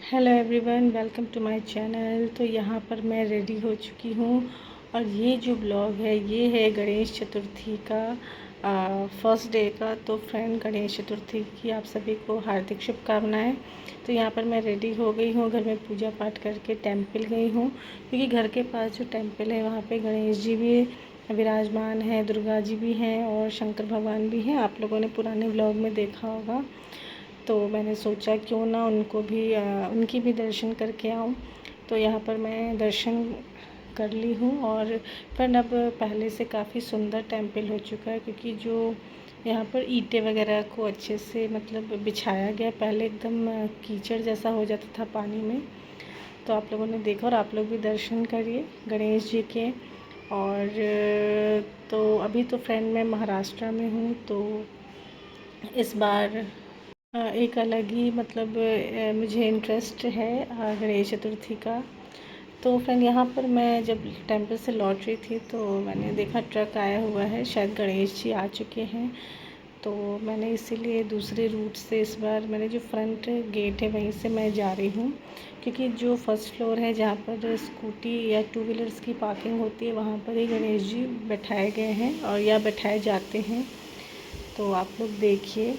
Hello everyone, welcome to my channel. तो यहाँ पर मैं रेडी हो चुकी हूँ और ये जो ब्लॉग है ये है गणेश चतुर्थी का फर्स्ट डे का। तो फ्रेंड, गणेश चतुर्थी की आप सभी को हार्दिक शुभकामनाएं। तो यहाँ पर मैं रेडी हो गई हूँ, घर में पूजा पाठ करके टेंपल गई हूँ, क्योंकि घर के पास जो टेंपल है वहाँ पे गणेश जी भी विराजमान है, दुर्गा जी भी हैं और शंकर भगवान भी हैं। आप लोगों ने पुराने ब्लॉग में देखा होगा। तो मैंने सोचा क्यों ना उनको भी उनकी भी दर्शन करके आऊँ। तो यहाँ पर मैं दर्शन कर ली हूँ और फिर अब पहले से काफ़ी सुंदर टेंपल हो चुका है, क्योंकि जो यहाँ पर ईंटें वगैरह को अच्छे से मतलब बिछाया गया। पहले एकदम कीचड़ जैसा हो जाता था पानी में। तो आप लोगों ने देखा और आप लोग भी दर्शन करिए गणेश जी के। और तो अभी तो फ्रेंड मैं महाराष्ट्र में हूँ, तो इस बार एक अलग ही मतलब मुझे इंटरेस्ट है गणेश चतुर्थी का। तो फ्रेंड, यहाँ पर मैं जब टेंपल से लौट रही थी तो मैंने देखा ट्रक आया हुआ है, शायद गणेश जी आ चुके हैं। तो मैंने इसीलिए दूसरे रूट से इस बार मैंने जो फ्रंट गेट है वहीं से मैं जा रही हूँ, क्योंकि जो फर्स्ट फ्लोर है जहाँ पर स्कूटी या टू व्हीलर्स की पार्किंग होती है वहाँ पर ही गणेश जी बैठाए गए हैं और या बैठाए जाते हैं। तो आप लोग देखिए।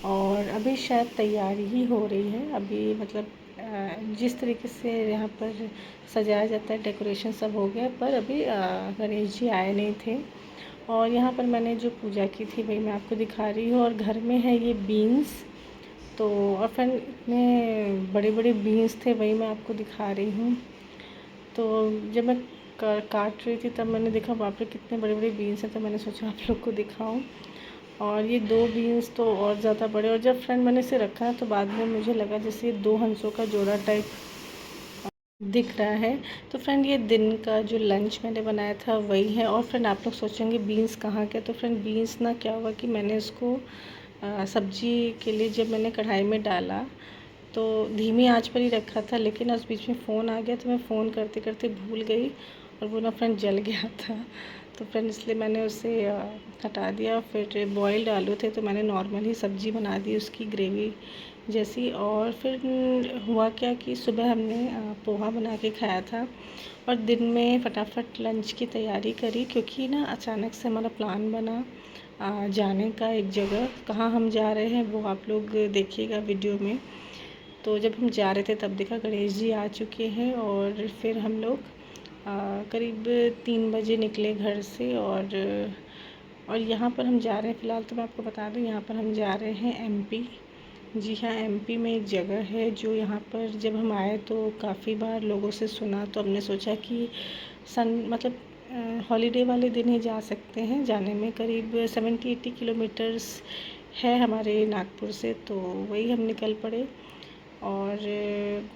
और अभी शायद तैयारी ही हो रही है अभी, मतलब जिस तरीके से यहाँ पर सजाया जाता है, डेकोरेशन सब हो गया, पर अभी गणेश जी आए नहीं थे। और यहाँ पर मैंने जो पूजा की थी वही मैं आपको दिखा रही हूँ। और घर में है ये बीन्स, तो और फिर इतने बड़े बड़े बीन्स थे वही मैं आपको दिखा रही हूँ। तो जब मैं काट रही थी तब मैंने देखा बाप रे कितने बड़े बड़े बीन्स हैं, तो मैंने सोचा आप लोग को दिखाऊं। और ये दो बीन्स तो और ज़्यादा बड़े, और जब फ्रेंड मैंने इसे रखा तो बाद में मुझे लगा जैसे ये दो हंसों का जोड़ा टाइप दिख रहा है। तो फ्रेंड, ये दिन का जो लंच मैंने बनाया था वही है। और फ्रेंड, आप लोग सोचेंगे बीन्स कहाँ के, तो फ्रेंड बीन्स ना क्या हुआ कि मैंने उसको सब्जी के लिए जब मैंने कढ़ाई में डाला तो धीमी आंच पर ही रखा था, लेकिन उस बीच में फ़ोन आ गया तो मैं फ़ोन करते करते भूल गई और वो ना फ्रेंड जल गया था। तो फ्रेंड इसलिए मैंने उसे हटा दिया। फिर बॉइल्ड आलू थे तो मैंने नॉर्मल ही सब्ज़ी बना दी उसकी, ग्रेवी जैसी। और फिर हुआ क्या कि सुबह हमने पोहा बना के खाया था और दिन में फटाफट लंच की तैयारी करी, क्योंकि ना अचानक से हमारा प्लान बना जाने का एक जगह। कहाँ हम जा रहे हैं वो आप लोग देखिएगा वीडियो में। तो जब हम जा रहे थे तब देखा गणेश जी आ चुके हैं और फिर हम लोग करीब 3 बजे निकले घर से। और यहाँ पर हम जा रहे हैं, फ़िलहाल तो मैं आपको बता दूँ यहाँ पर हम जा रहे हैं एमपी। जी हाँ, एमपी में एक जगह है जो यहाँ पर जब हम आए तो काफ़ी बार लोगों से सुना, तो हमने सोचा कि हॉलीडे वाले दिन ही जा सकते हैं। जाने में करीब 70-80 किलोमीटर्स है हमारे नागपुर से, तो वही हम निकल पड़े। और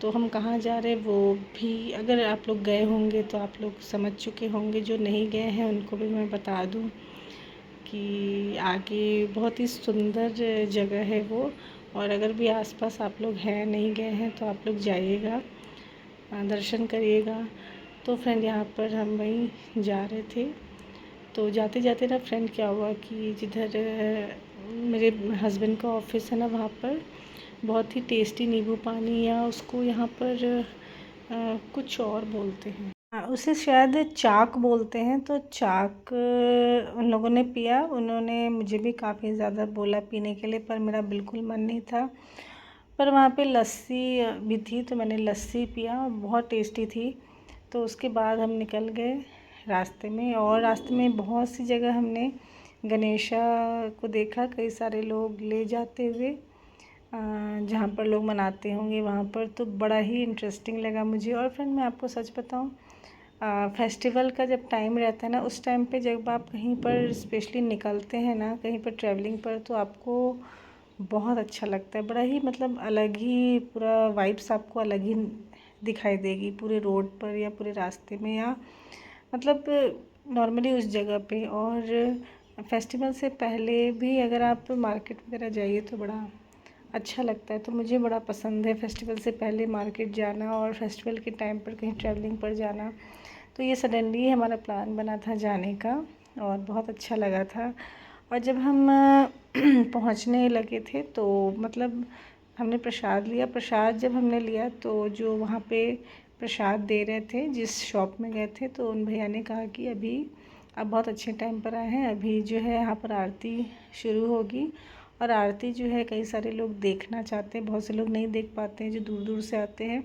तो हम कहाँ जा रहे हैं वो भी अगर आप लोग गए होंगे तो आप लोग समझ चुके होंगे, जो नहीं गए हैं उनको भी मैं बता दूँ कि आगे बहुत ही सुंदर जगह है वो। और अगर भी आसपास आप लोग हैं, नहीं गए हैं, तो आप लोग जाइएगा, दर्शन करिएगा। तो फ्रेंड, यहाँ पर हम वहीं जा रहे थे। तो जाते जाते ना फ्रेंड क्या हुआ कि जिधर मेरे हस्बैंड का ऑफिस है ना, वहाँ पर बहुत ही टेस्टी नींबू पानी, या उसको यहाँ पर कुछ और बोलते हैं, उसे शायद चाक बोलते हैं। तो चाक उन लोगों ने पिया। उन्होंने मुझे भी काफ़ी ज़्यादा बोला पीने के लिए, पर मेरा बिल्कुल मन नहीं था। पर वहाँ पे लस्सी भी थी तो मैंने लस्सी पिया, बहुत टेस्टी थी। तो उसके बाद हम निकल गए रास्ते में, और रास्ते में बहुत सी जगह हमने गणेशा को देखा, कई सारे लोग ले जाते हुए जहाँ पर लोग मनाते होंगे वहाँ पर। तो बड़ा ही इंटरेस्टिंग लगा मुझे। और फ्रेंड, मैं आपको सच बताऊँ, फेस्टिवल का जब टाइम रहता है ना, उस टाइम पे जब आप कहीं पर स्पेशली निकलते हैं ना, कहीं पर ट्रैवलिंग पर, तो आपको बहुत अच्छा लगता है। बड़ा ही मतलब अलग ही पूरा वाइब्स आपको अलग ही दिखाई देगी पूरे रोड पर या पूरे रास्ते में, या मतलब नॉर्मली उस जगह पे। और फेस्टिवल से पहले भी अगर आप मार्केट वगैरह जाइए तो बड़ा अच्छा लगता है। तो मुझे बड़ा पसंद है फेस्टिवल से पहले मार्केट जाना और फेस्टिवल के टाइम पर कहीं ट्रैवलिंग पर जाना। तो ये सडनली हमारा प्लान बना था जाने का और बहुत अच्छा लगा था। और जब हम पहुंचने लगे थे तो मतलब हमने प्रसाद लिया। प्रसाद जब हमने लिया तो जो वहाँ पे प्रसाद दे रहे थे, जिस शॉप में गए थे, तो उन भैया ने कहा कि अभी आप बहुत अच्छे टाइम पर आए हैं, अभी जो है यहाँ पर आरती शुरू होगी। और आरती जो है कई सारे लोग देखना चाहते हैं, बहुत से लोग नहीं देख पाते हैं जो दूर दूर से आते हैं।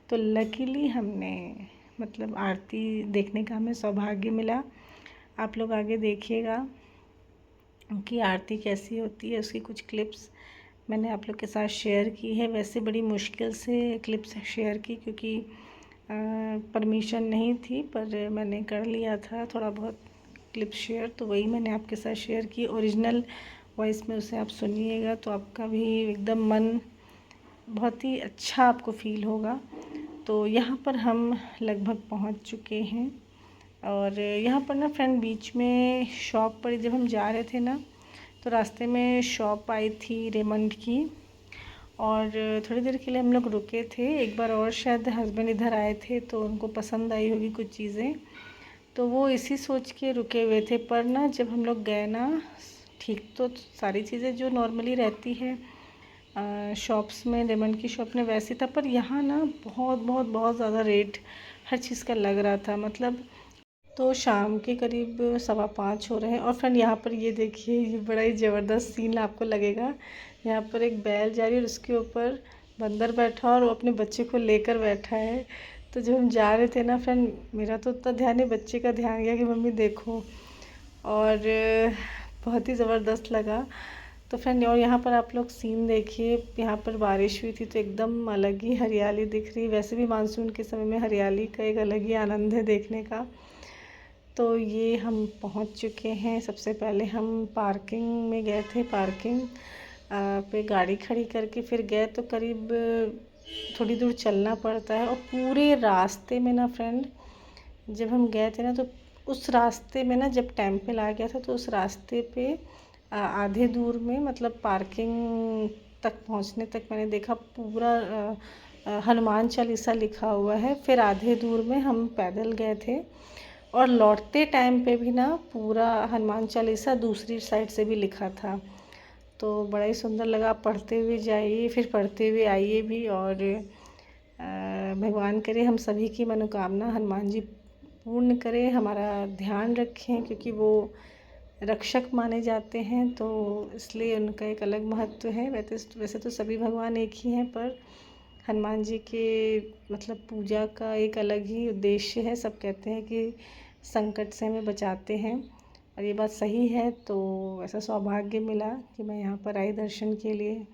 तो लकीली हमने मतलब आरती देखने का हमें सौभाग्य मिला। आप लोग आगे देखिएगा कि आरती कैसी होती है, उसकी कुछ क्लिप्स मैंने आप लोग के साथ शेयर की है। वैसे बड़ी मुश्किल से क्लिप्स शेयर की क्योंकि परमिशन नहीं थी, पर मैंने कर लिया था थोड़ा बहुत क्लिप शेयर, तो वही मैंने आपके साथ शेयर की। ओरिजिनल वॉइस में उसे आप सुनिएगा तो आपका भी एकदम मन बहुत ही अच्छा आपको फील होगा। तो यहाँ पर हम लगभग पहुँच चुके हैं। और यहाँ पर ना फ्रेंड बीच में शॉप पर जब हम जा रहे थे ना, तो रास्ते में शॉप आई थी रेमंड की, और थोड़ी देर के लिए हम लोग रुके थे। एक बार और शायद हस्बैंड इधर आए थे तो उनको पसंद आई होगी कुछ चीज़ें, तो वो इसी सोच के रुके हुए थे। पर ना जब हम लोग गए ना, ठीक तो सारी चीज़ें जो नॉर्मली रहती है शॉप्स में, रेमंड की शॉप में वैसी था, पर यहाँ ना बहुत बहुत बहुत ज़्यादा रेट हर चीज़ का लग रहा था। मतलब तो शाम के करीब 5:15 हो रहे हैं। और फ्रेंड यहाँ पर ये देखिए, ये बड़ा ही ज़बरदस्त सीन आपको लगेगा। यहाँ पर एक बैल जा रही है और उसके ऊपर बंदर बैठा और वो अपने बच्चे को लेकर बैठा है। तो जब हम जा रहे थे ना फ्रेंड, मेरा तो उतना ध्यान नहीं, बच्चे का ध्यान गया कि मम्मी देखो, और बहुत ही ज़बरदस्त लगा। तो फ्रेंड और यहाँ पर आप लोग सीन देखिए, यहाँ पर बारिश हुई थी तो एकदम अलग ही हरियाली दिख रही। वैसे भी मानसून के समय में हरियाली का एक अलग ही आनंद है देखने का। तो ये हम पहुंच चुके हैं। सबसे पहले हम पार्किंग में गए थे, पार्किंग पे गाड़ी खड़ी करके फिर गए। तो करीब थोड़ी दूर चलना पड़ता है, और पूरे रास्ते में ना फ्रेंड जब हम गए थे ना, तो उस रास्ते में ना जब टेम्पल आ गया था तो उस रास्ते पे आधे दूर में मतलब पार्किंग तक पहुंचने तक मैंने देखा पूरा हनुमान चालीसा लिखा हुआ है। फिर आधे दूर में हम पैदल गए थे, और लौटते टाइम पे भी ना पूरा हनुमान चालीसा दूसरी साइड से भी लिखा था। तो बड़ा ही सुंदर लगा। पढ़ते हुए जाइए, फिर पढ़ते हुए आइए भी। और भगवान करे हम सभी की मनोकामना हनुमान जी पूर्ण करें, हमारा ध्यान रखें, क्योंकि वो रक्षक माने जाते हैं, तो इसलिए उनका एक अलग महत्व है। वैसे तो सभी भगवान एक ही हैं, पर हनुमान जी के मतलब पूजा का एक अलग ही उद्देश्य है। सब कहते हैं कि संकट से हमें बचाते हैं, और ये बात सही है। तो ऐसा सौभाग्य मिला कि मैं यहाँ पर आई दर्शन के लिए,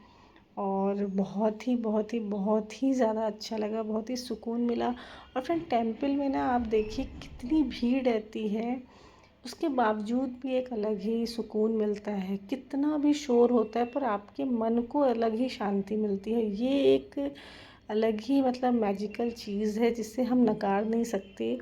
और बहुत ही बहुत ही बहुत ही ज़्यादा अच्छा लगा, बहुत ही सुकून मिला। और फ्रेंड टेम्पल में ना आप देखिए कितनी भीड़ रहती है, उसके बावजूद भी एक अलग ही सुकून मिलता है। कितना भी शोर होता है पर आपके मन को अलग ही शांति मिलती है। ये एक अलग ही मतलब मैजिकल चीज़ है जिसे हम नकार नहीं सकते।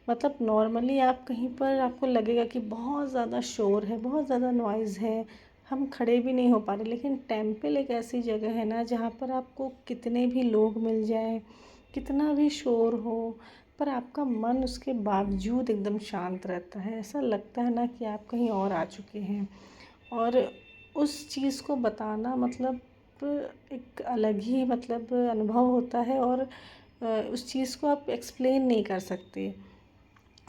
मतलब नॉर्मली आप कहीं पर आपको लगेगा कि बहुत ज़्यादा शोर है, बहुत ज़्यादा नॉइज़ है, हम खड़े भी नहीं हो पा रहे। लेकिन टेम्पल एक ऐसी जगह है ना जहाँ पर आपको कितने भी लोग मिल जाएं, कितना भी शोर हो, पर आपका मन उसके बावजूद एकदम शांत रहता है। ऐसा लगता है ना कि आप कहीं और आ चुके हैं। और उस चीज़ को बताना मतलब एक अलग ही मतलब अनुभव होता है, और उस चीज़ को आप एक्सप्लेन नहीं कर सकते।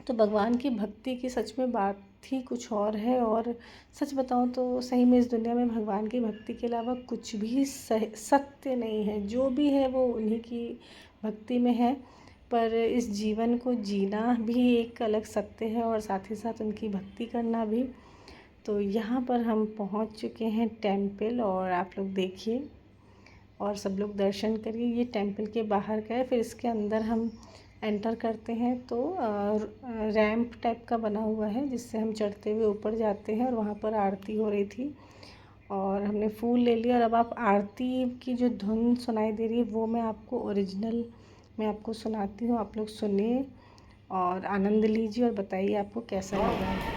तो भगवान की भक्ति की सच में बात ही कुछ और है। और सच बताऊं तो सही में इस दुनिया में भगवान की भक्ति के अलावा कुछ भी सत्य नहीं है। जो भी है वो उन्हीं की भक्ति में है, पर इस जीवन को जीना भी एक अलग सत्य है, और साथ ही साथ उनकी भक्ति करना भी। तो यहाँ पर हम पहुँच चुके हैं टेम्पल, और आप लोग देखिए और सब लोग दर्शन करिए। ये टेम्पल के बाहर का है, फिर इसके अंदर हम एंटर करते हैं तो रैंप टाइप का बना हुआ है जिससे हम चढ़ते हुए ऊपर जाते हैं। और वहाँ पर आरती हो रही थी और हमने फूल ले लिया। और अब आप आरती की जो धुन सुनाई दे रही है वो मैं आपको ओरिजिनल मैं आपको सुनाती हूँ। आप लोग सुनिए और आनंद लीजिए और बताइए आपको कैसा लगा।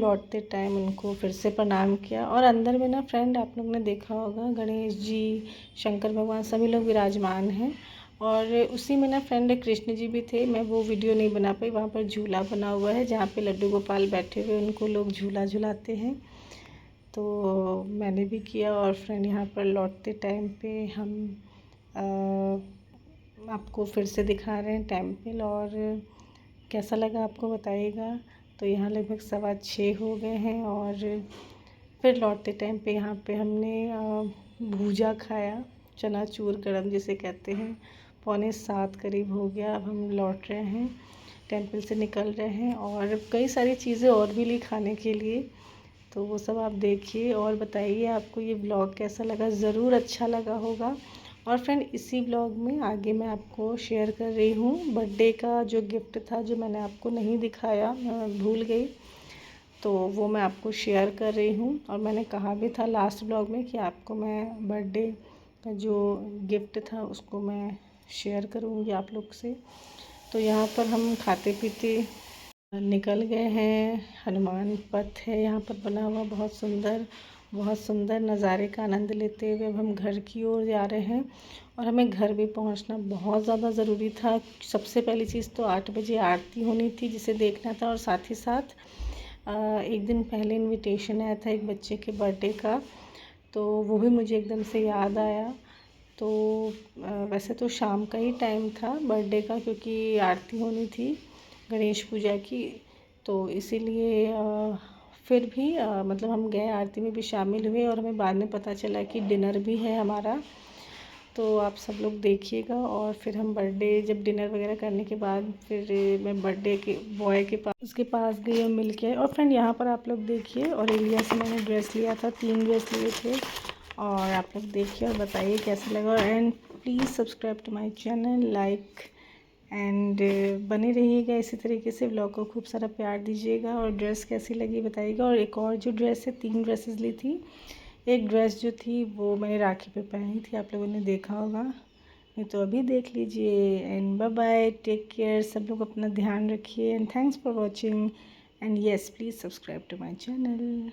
लौटते टाइम उनको फिर से प्रणाम किया। और अंदर में ना फ्रेंड आप लोग ने देखा होगा गणेश जी, शंकर भगवान सभी लोग विराजमान हैं। और उसी में ना फ्रेंड कृष्ण जी भी थे। मैं वो वीडियो नहीं बना पाई। वहाँ पर झूला बना हुआ है जहाँ पे लड्डू गोपाल बैठे हुए उनको लोग झूला झुलाते हैं, तो मैंने भी किया। और फ्रेंड यहाँ पर लौटते टाइम पे हम आपको फिर से दिखा रहे हैं टेम्पल, और कैसा लगा आपको बताइएगा। तो यहाँ लगभग 6:15 हो गए हैं। और फिर लौटते टाइम पे यहाँ पे हमने भूजा खाया, चनाचूर गरम जिसे कहते हैं। 6:45 करीब हो गया। अब हम लौट रहे हैं, टेम्पल से निकल रहे हैं। और कई सारी चीज़ें और भी ली खाने के लिए, तो वो सब आप देखिए और बताइए आपको ये ब्लॉग कैसा लगा। ज़रूर अच्छा लगा होगा। और फ्रेंड इसी ब्लॉग में आगे मैं आपको शेयर कर रही हूँ बर्थडे का जो गिफ्ट था, जो मैंने आपको नहीं दिखाया, मैं भूल गई, तो वो मैं आपको शेयर कर रही हूँ। और मैंने कहा भी था लास्ट ब्लॉग में कि आपको मैं बर्थडे का जो गिफ्ट था उसको मैं शेयर करूँगी आप लोग से। तो यहाँ पर हम खाते पीते निकल गए हैं। हनुमान पथ है यहाँ पर बना हुआ, बहुत सुंदर नज़ारे का आनंद लेते हुए अब हम घर की ओर जा रहे हैं। और हमें घर भी पहुंचना बहुत ज़्यादा ज़रूरी था। सबसे पहली चीज़ तो 8 बजे आरती होनी थी जिसे देखना था। और साथ ही साथ एक दिन पहले इनविटेशन आया था एक बच्चे के बर्थडे का, तो वो भी मुझे एकदम से याद आया। तो वैसे तो शाम का ही टाइम था बर्थडे का, क्योंकि आरती होनी थी गणेश पूजा की, तो इसीलिए फिर भी मतलब हम गए, आरती में भी शामिल हुए। और हमें बाद में पता चला कि डिनर भी है हमारा, तो आप सब लोग देखिएगा। और फिर हम बर्थडे जब डिनर वगैरह करने के बाद फिर मैं बर्थडे के बॉय के पास उसके पास गई और मिल के। और फ्रेंड यहाँ पर आप लोग देखिए, और एलिया से मैंने ड्रेस लिया था, 3 ड्रेस लिए थे। और आप लोग देखिए और बताइए कैसा लगा। And please subscribe to my channel, like and बने रहिएगा इसी तरीके से। व्लॉग को खूब सारा प्यार दीजिएगा। और ड्रेस कैसी लगी बताइएगा। और एक और जो ड्रेस है, 3 ड्रेसेस ली थी। एक ड्रेस जो थी वो मैंने राखी पे पहनी थी, आप लोगों ने देखा होगा, नहीं तो अभी देख लीजिए। And bye bye, take care, सब लोग अपना ध्यान रखिए। And thanks for watching. And yes, please subscribe to my channel.